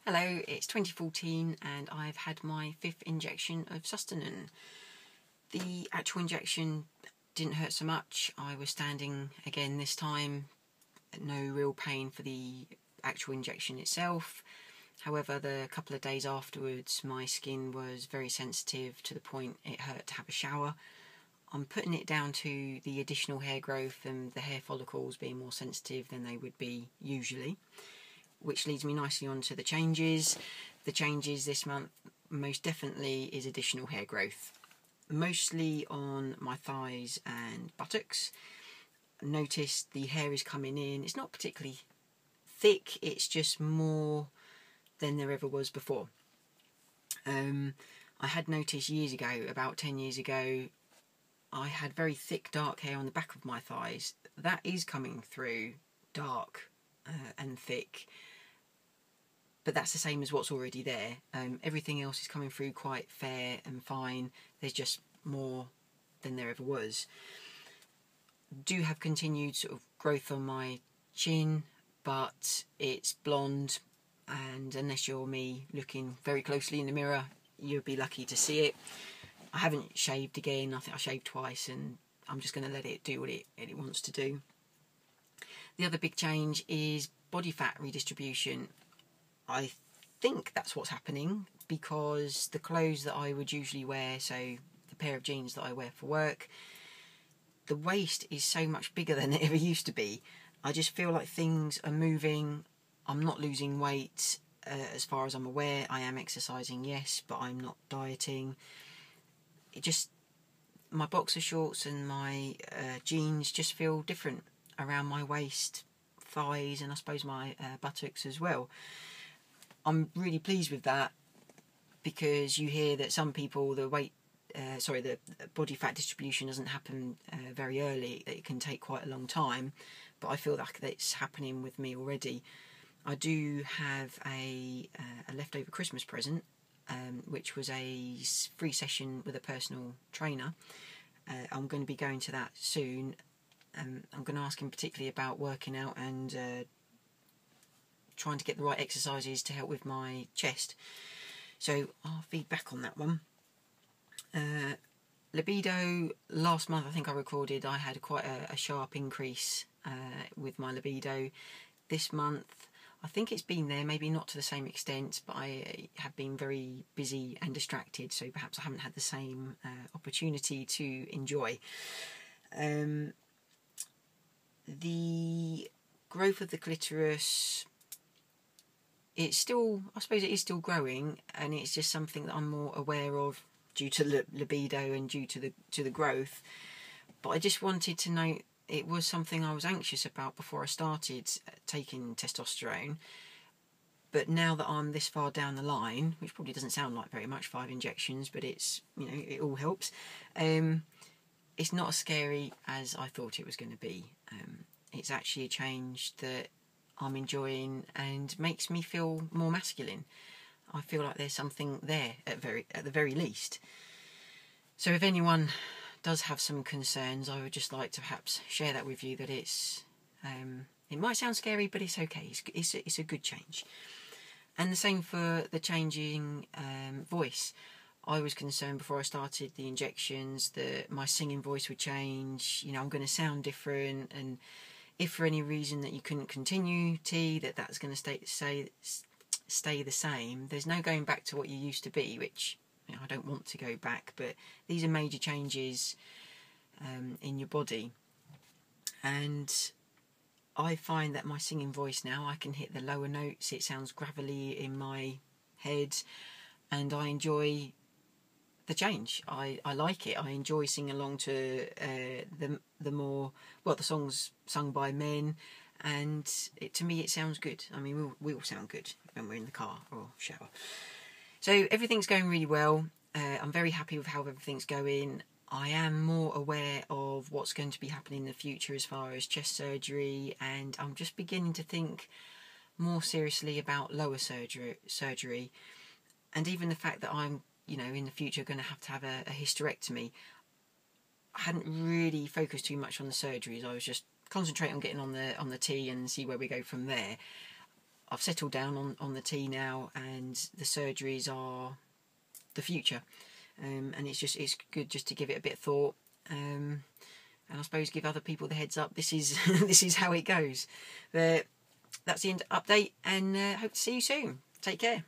Hello, it's 2014 and I've had my 5th injection of Sustanon. The actual injection didn't hurt so much. I was standing again this time, no real pain for the actual injection itself. However, the couple of days afterwards my skin was very sensitive to the point it hurt to have a shower. I'm putting it down to the additional hair growth and the hair follicles being more sensitive than they would be usually. Which leads me nicely on to the changes. The changes this month most definitely is additional hair growth. Mostly on my thighs and buttocks. Notice the hair is coming in. It's not particularly thick, it's just more than there ever was before. I had noticed years ago, about 10 years ago, I had very thick dark hair on the back of my thighs. That is coming through dark and thick. But that's the same as what's already there. Everything else is coming through quite fair and fine. There's just more than there ever was. Do have continued sort of growth on my chin, but it's blonde, and unless you're me looking very closely in the mirror, you'll be lucky to see it. I haven't shaved again. I think I shaved twice, and I'm just going to let it do what it wants to do. The other big change is body fat redistribution. I think that's what's happening because the clothes that I would usually wear, so the pair of jeans that I wear for work, the waist is so much bigger than it ever used to be. I just feel like things are moving. I'm not losing weight as far as I'm aware. I am exercising, yes, but I'm not dieting. My boxer shorts and my jeans just feel different around my waist, thighs, and I suppose my buttocks as well. I'm really pleased with that because you hear that some people the body fat distribution doesn't happen very early. It can take quite a long time, but I feel like it's happening with me already. I do have a leftover Christmas present, which was a free session with a personal trainer. I'm going to be going to that soon. I'm going to ask him particularly about working out and trying to get the right exercises to help with my chest. So I'll feed back on that one. Libido, last month I think I recorded I had quite a sharp increase with my libido. This month I think it's been there, maybe not to the same extent, but I have been very busy and distracted, so perhaps I haven't had the same opportunity to enjoy. The growth of the clitoris, it's still, I suppose it is still growing, and it's just something that I'm more aware of due to libido and due to the growth. But I just wanted to note it was something I was anxious about before I started taking testosterone. But now that I'm this far down the line, which probably doesn't sound like very much, 5 injections, but it's, you know, it all helps. It's not as scary as I thought it was going to be. It's actually a change that I'm enjoying and makes me feel more masculine. I feel like there's something there at the very least. So if anyone does have some concerns, I would just like to perhaps share that with you, that it's it might sound scary, but it's okay. It's a good change. And the same for the changing voice. I was concerned before I started the injections that my singing voice would change. You know, I'm going to sound different, and if for any reason that you couldn't continue that's going to stay the same, there's no going back to what you used to be, which, you know, I don't want to go back, but these are major changes in your body. And I find that my singing voice now, I can hit the lower notes, it sounds gravelly in my head, and I enjoy the change. I like it. I enjoy singing along to the songs sung by men, and to me it sounds good. I mean, we all sound good when we're in the car or shower. So everything's going really well. I'm very happy with how everything's going. I am more aware of what's going to be happening in the future as far as chest surgery, and I'm just beginning to think more seriously about lower surgery, and even the fact that I'm, you know, in the future going to have a hysterectomy. I hadn't really focused too much on the surgeries. I was just concentrating on getting on the T and see where we go from there. I've settled down on the tea now, and the surgeries are the future. And it's good just to give it a bit of thought, and I suppose give other people the heads up. This is this is how it goes. But that's the end update, and hope to see you soon. Take care.